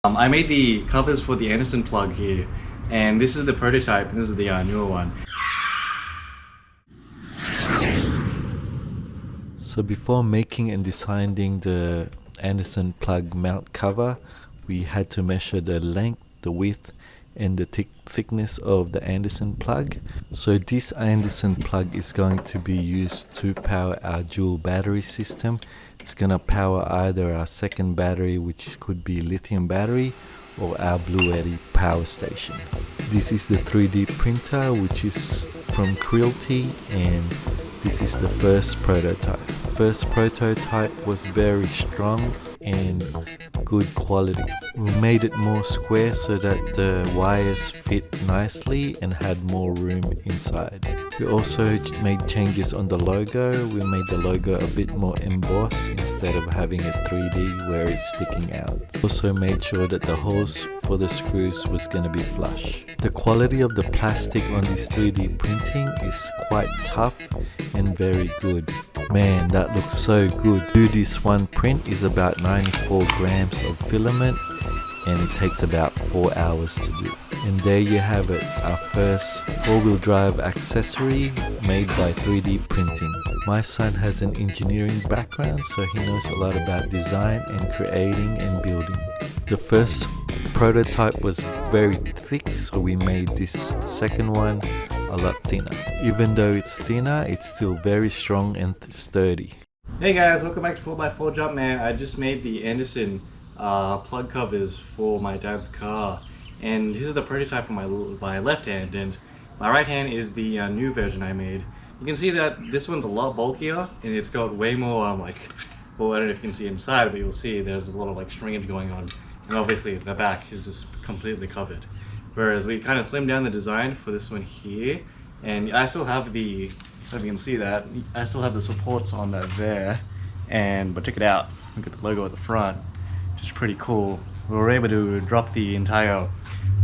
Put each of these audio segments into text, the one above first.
I made the covers for the Anderson plug here, and this is the prototype, and this is the newer one. So before making and designing the Anderson plug mount cover, we had to measure the length, the width, and the thickness of the Anderson plug. So this Anderson plug is going to be used to power our dual battery system. It's gonna power either our second battery, which could be lithium battery, or our Blue Eddy power station. This is the 3D printer, which is from Creality, and this is the first prototype. First prototype was very strong and good quality. We made it more square so that the wires fit nicely and had more room inside. We also made changes on the logo. We made the logo a bit more embossed instead of having it 3D where it's sticking out. Also made sure that the holes for the screws was going to be flush. The quality of the plastic on this 3D printing is quite tough and very good. Man, that looks so good. Do this one print is about 94 grams of filament, and it takes about 4 hours to do. And there you have it, our first 4-wheel drive accessory made by 3D printing. My son has an engineering background, so he knows a lot about design and creating and building. The first prototype was very thick, so we made this second one a lot thinner. Even though it's thinner, it's still very strong and sturdy. Hey guys, welcome back to 4x4 Jumpman. I just made the Anderson plug covers for my dad's car, and this is the prototype on my left hand, and my right hand is the new version I made. You can see that this one's a lot bulkier, and it's got way more well, I don't know if you can see inside, but you'll see there's a lot of stringage going on, and obviously the back is just completely covered. Whereas we kind of slimmed down the design for this one here, and I still have the, if you can see that, I still have the supports on that there, but check it out, look at the logo at the front, which is pretty cool. We were able to drop the entire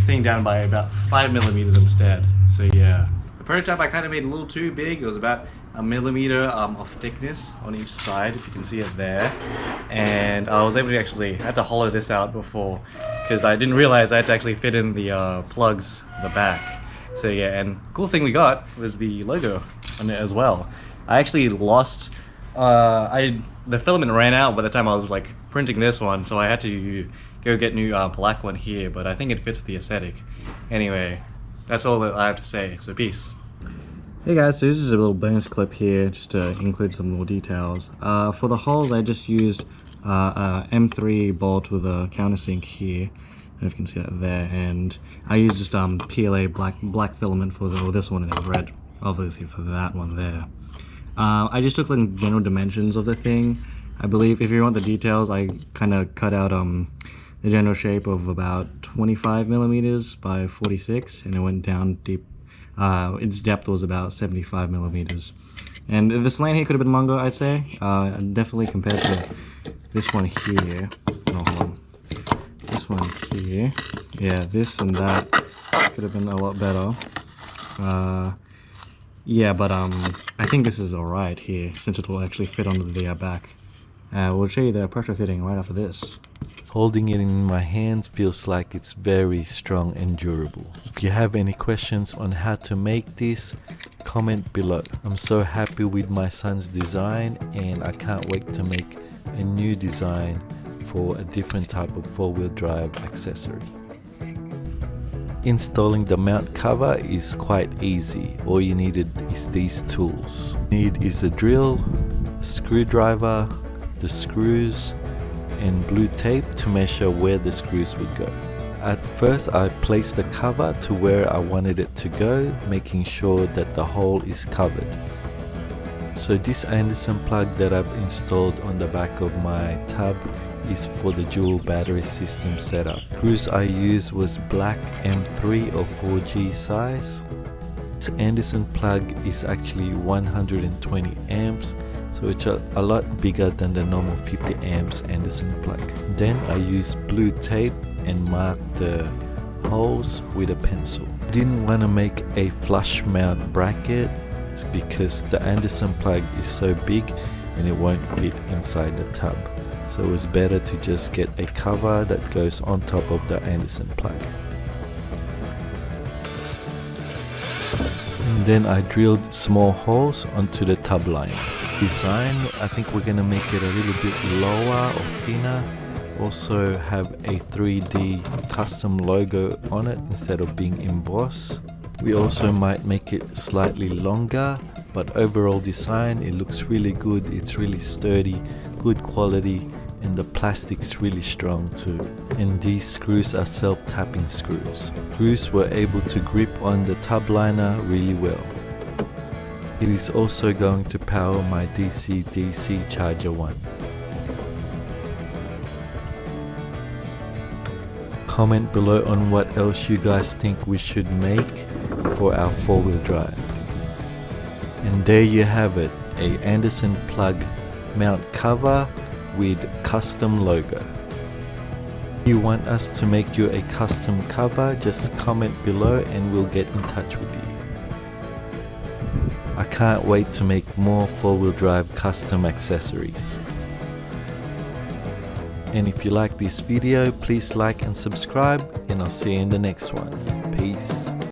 thing down by about 5mm instead. So yeah, the prototype I kind of made a little too big. It was about 1 millimeter of thickness on each side, if you can see it there. And I was able to I had to hollow this out before, because I didn't realize I had to actually fit in the plugs in the back. So yeah, and cool thing we got was the logo on it as well. I actually lost, the filament ran out by the time I was printing this one, so I had to go get new black one here, but I think it fits the aesthetic. Anyway, that's all that I have to say, so peace. Hey guys, so this is a little bonus clip here just to include some more details. For the holes I just used a M3 bolt with a countersink here. I don't know if you can see that there, and I used just PLA black filament for this one, and red obviously for that one there. I just took the general dimensions of the thing. I believe if you want the details, I kind of cut out the general shape of about 25mm by 46, and it went down deep. Its depth was about 75mm, and this lane here could have been longer, I'd say. Definitely compared to this one here. Oh, hold on. This one here, yeah, this and that could have been a lot better. Yeah, but I think this is alright here, since it will actually fit onto the back. We'll show you the pressure fitting right after this. Holding it in my hands feels like it's very strong and durable. If you have any questions on how to make this, comment below. I'm so happy with my son's design, and I can't wait to make a new design for a different type of 4-wheel drive accessory. Installing the mount cover is quite easy. All you needed is these tools. Need is a drill, a screwdriver, the screws, and blue tape to measure where the screws would go. At first I placed the cover to where I wanted it to go, making sure that the hole is covered. So this Anderson plug that I've installed on the back of my tub is for the dual battery system setup. Screws I used was black M3 or 4G size. This Anderson plug is actually 120 amps, so it's a lot bigger than the normal 50 amps Anderson plug. Then I used blue tape and marked the holes with a pencil. Didn't want to make a flush mount bracket because the Anderson plug is so big and it won't fit inside the tub. so it was better to just get a cover that goes on top of the Anderson plug. And then I drilled small holes onto the tub line. Design, I think we're gonna make it a little bit lower or thinner. Also have a 3D custom logo on it instead of being embossed. We also might make it slightly longer, but overall design, it looks really good. It's really sturdy, good quality, and the plastic's really strong too. And these screws are self-tapping screws. Screws were able to grip on the tub liner really well. It is also going to power my DC-DC charger one. Comment below on what else you guys think we should make for our four-wheel drive. And there you have it, a Anderson plug mount cover with custom logo. If you want us to make you a custom cover, just comment below and we'll get in touch with you. I can't wait to make more four-wheel drive custom accessories. And if you like this video, please like and subscribe, and I'll see you in the next one. Peace.